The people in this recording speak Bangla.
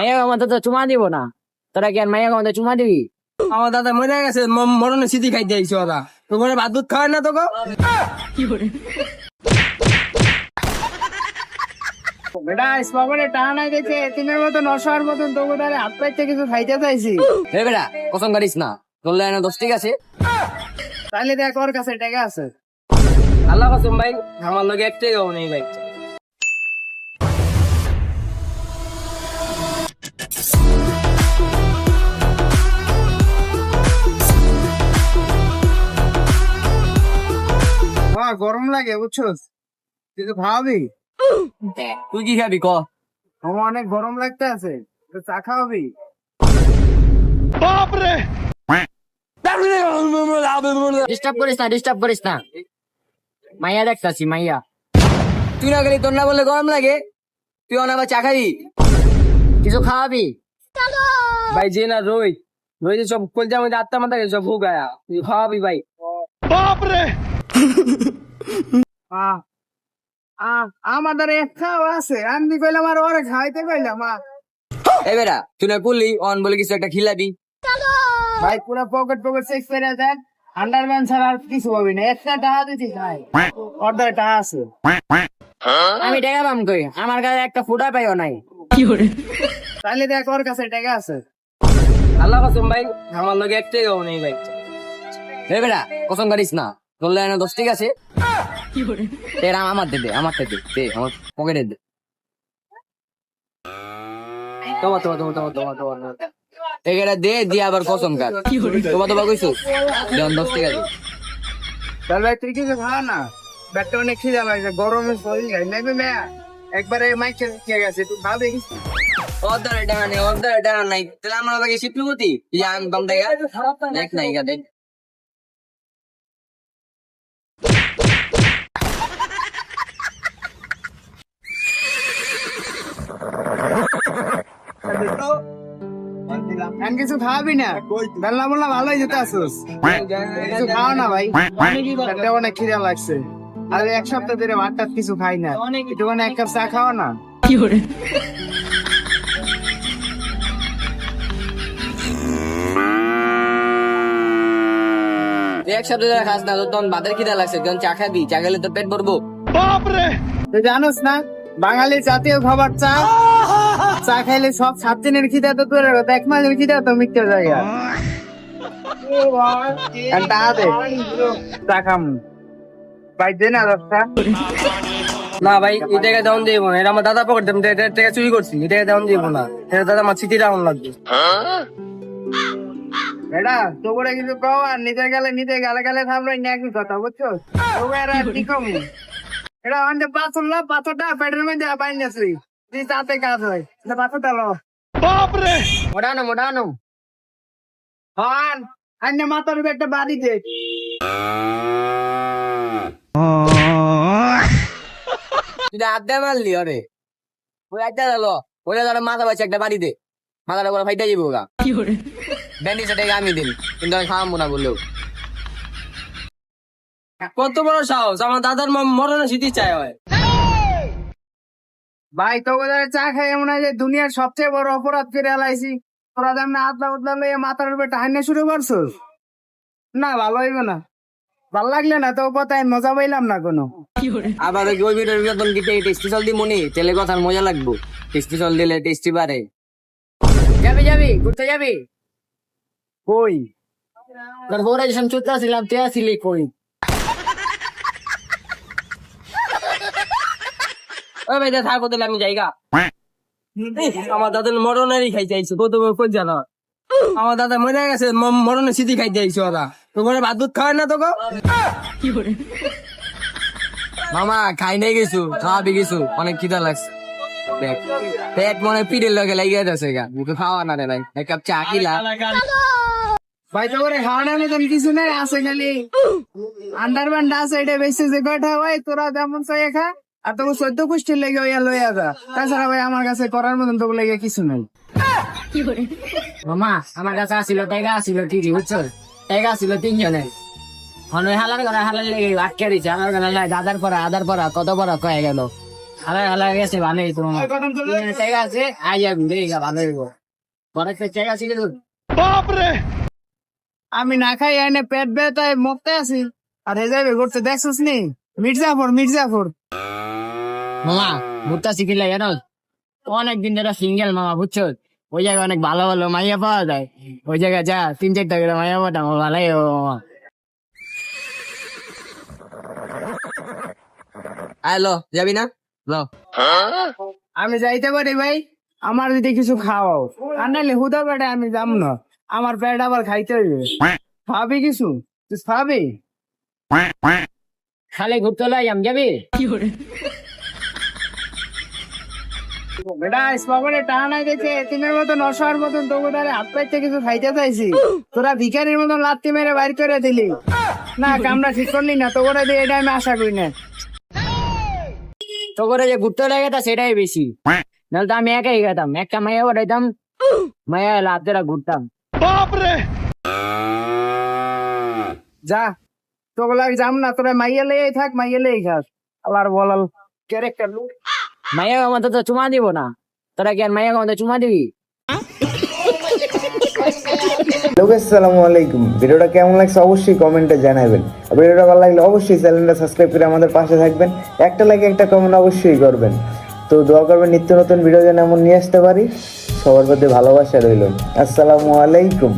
মাইয়া আমাদের তো চুমা দিব না, তোরা কি আর মাইয়া আমাদের চুমা দিবি? আমার দাদা মরে গেছে, মরণে স্মৃতি খাইতে আইছো ওরা। তোমার ভাত দুধ খাওয়ার না তোকে? বেটা স্পগনে টানা নাই দেখে তিনের মতন অসহার মতন তোকে তাহলে হাত পাইতে কিছু খাইতে চাইছি। হে বেটা কসম করিস না, তোর লাইনে দোষ ঠিক আছে। তাহলে দেখ ওর কাছে টাকা আছে। আল্লাহ কসম ভাই, আমার লগে একটাই গাও নেই ভাই। গরম লাগে বুঝছস, কিছু খাওয়াবি? তুই কি খাবি ক? আমার অনেক গরম লাগতে আছে, চা খাওয়াবি? ডিস্টার্ব করিস না, ডিস্টার্ব করিস না। মাইয়া দেখতাছি মাইয়া। তুই না গেলি, তোর না বললে গরম লাগে? তুই অনাবার চা খাবি? কিছু খাওয়াবি? ভাই যে না রই রই যে সব কলজা মধ্যে আত্মা মাথা সব ভুগ আয়া, তুই খাওয়াবি ভাই। আমাদের একটাও আছে, আমি কইলাম আর ওরে খাইতে কইলাম। এ বেটা তুই না বললি অন বলে কিছু একটা খিলাবি। ভাই পুরো পকেট পকেট চেক করে দেন, আন্ডারম্যান ছাড়া আর কিছু হবে না। একটা টাকা দিতে চাই, অর্ধেক টাকা আছে। আমি টাকা পাম কই? আমার কাছে একটা ফুটা পাইও নাই। তাহলে দেখ ওর কাছে টাকা আছে। আল্লাহ কসম ভাই, আমার লগে একটাই গাও নেই ভাই। হে বেটা কসম করিস না, তোর লাইনে দোষ ঠিক আছে। আমার দে, আমারটা দে, আমার পকেটে দে। এখানে দে দিয়ে আবার কসম কার তোমার কইছো যেমন 10 টাকা দে। তাহলে ভাই তুই কিছু খা না, ব্যাগটা অনেক খিদা লাগছে, গরমে শরীর গাই নেবে মেয়া। একবারে মাইকে খেয়ে গেছে, তুই ভাবে অর্ধেক টাকা নেই, অর্ধেক টাকা নাই, তাহলে আমরা বাকি শিপলি গতি জান দম দেখা দেখ নাই গা দেখ। আমি কিছু খাওয়াবি না? বেলা বললা ভালোই যেতে আসুস, কিছু খাও না ভাই, ব্যাগটা অনেক খিদা লাগছে। আর এক সপ্তাহ ধরে ভাতটা কিছু খাই না, একটু এক কাপ চা খাও না। এক সপ্তাহ ধরে খাস না, তখন ভাতের খিদা লাগছে, যখন চা খাবি, চা খেলে তো পেট ভরবো। তুই জানোস না বাঙালির জাতীয় খাবার চা? চা খাইলে সব 7 দিনের খিদা তো দূরের কথা, 1 মাসের খিদা তো মিটতে যায়। চা খাম ভাই, দে না 10টা। না ভাই এই টাকা দেওয়ান দিব না, এটা আমার দাদা পকেট টাকা চুরি করছি, এই টাকা দেওয়ান দিব না, এটা দাদা আমার স্মৃতি রাউন্ড লাগবে। এটা তো করে কিছু কও, আর নিজে গেলে গেলে থামলো একই কথা, বুঝছো? তোকে আর কি কম, এটা আমাদের পাথর না, পাথরটা পেটের মধ্যে বাইন্যাছি, তুই তাতে কাজ হয়, পাথরটা লো। মোটানো মোটানো হন আন্য মাথার উপরে একটা বাড়ি দে। তুই আড্ডা মারলি ওরে, ওই আড্ডা গেলো ওইটা ধরো মাথা পাচ্ছে একটা বাড়ি দে, মাথাটা করে ফাইটা যাবো গা। ব্যান্ডি সেটাকে আমি দিন, কিন্তু আমি খাওয়াবো না বললেও। কত বড় সাহস, আমার দাদার মরণে স্মৃতি চাই হয়। ভাই তোকে চা খাই এমন হয় যে দুনিয়ার সবচেয়ে বড় অপরাধ করে এলাইছি। তোরা যেমন আদলা বদলা লইয়া মাথার উপরে টাহাইনা শুরু করছিস, না ভালো হইবে না। ভাল লাগলে না তো কথায় মজা পাইলাম না কোনো। আবার ওই ভিডিওর বেতন দিতে টেস্টি চল দি মনি, তেলে কথার মজা লাগবো, টেস্টি চল দিলে টেস্টি বাড়ে। যাবি ঘুরতে যাবি কই? তোর বউরা যখন চুত্তা ছিলাম তে আসিলি কই? ওই ভাই থাকবো তাহলে আমি যাইগা। আমার দাদার মরণেরই খাইতে আইছো, কত কই জানো? আমার দাদা মরে গেছে, মরণের স্মৃতি খাইতে আইছো ওরা। তোমার ভাত দুধ খাওয়ার না তোকে? মামা খাই নাই গেছু, খাওয়াবি গেছু, অনেক খিদা লাগছে। দেখ পেট মনে পিড়ের লগে লাগিয়ে যাচ্ছে গা, মুখে খাওয়া না রে ভাই, এক কাপ চা কিলা। ভাই তো করে খাওয়ানোর মতন কিছু নেই, আছে খালি আন্ডারব্যান্ড আছে, এটা বেশি যে কয়টা হয় তোরা যেমন চাই খা, আর তোকে 14 কুষ্টির লেগে ওইয়া লইয়া যা। তাছাড়া ভাই আমার কাছে করার মতন তোকে লেগে কিছু নেই। মামা আমার কাছে আসিল টাকা, আসিল ঠিকই বুঝছো, টাকা আসিল 3 জনের। হালার লেগে আটকে দিচ্ছে, আমার দাদার পরা আদার পরা কত বড় কয়ে গেল। আরে আলা গেছে ভালোই তো ওই কদম চলে জায়গা আছে আইয়া ঘুরে গা ভালো হইব পরে তো জায়গা ছিল তো আমি না খাই এনে পেট ব্যথায় মরতে আছি আর হে যাবে ঘুরতে দেখছিস নি মির্জাফর মামা ভুট্টা শিখিলে জানো অনেকদিন ধরে সিঙ্গেল মামা বুঝছো ওই জায়গায় অনেক ভালো ভালো মাইয়া পাওয়া যায় ওই জায়গায় যা 3-4টা করে মাইয়া পাঠাম ভালোই হবো মামা আলো যাবি না লো আমি যাইতে পারি ভাই আমার যদি কিছু খাওয়াও আর নাহলে হুদা পেটে আমি যাম না আমার পেট আবার খাইতে হইবে খাবি কিছু তুই খাবি খালি ঘুরতে লাইম যাবি বেটা ইসবাবনে টানাই দেখে এতিমের মতন অসহার মতন তোকে তারে হাত পাইতে কিছু খাইতে চাইছি তোরা ভিখারির মতন লাত্তি মেরে বাইর করে দিলি না কামরা ঠিক করলি না তো করে দিয়ে এটা আমি আশা করি না তো করে যে ঘুরতে লাগে তা সেটাই বেশি নাহলে তো আমি একাই গেতাম একটা মাইয়া পাঠাইতাম মাইয়া লাতেরা ঘুরতাম যা তোকে লাগে যাম না তোরা মাইয়া লেই থাক মাইয়া লেই খাস আল্লাহর বলাল ক্যারেক্টার লুক মাইয়া আমাদের তো চুমা দিব না তোরা কি আর মাইয়া আমাদের চুমা দিবি আসসালামু আলাইকুম। ভিডিওটা কেমন লাগছে অবশ্যই কমেন্টে জানাবেন। আর ভিডিওটা ভালো লাগলে অবশ্যই চ্যানেলটা সাবস্ক্রাইব করে আমাদের পাশে থাকবেন। একটা লাইক একটা কমেন্ট অবশ্যই করবেন। তো দোয়া করবেন নিত্য নতুন ভিডিও যেন এমন নিয়ে আসতে পারি। সবার প্রতি ভালোবাসা রইল। আসসালামু আলাইকুম।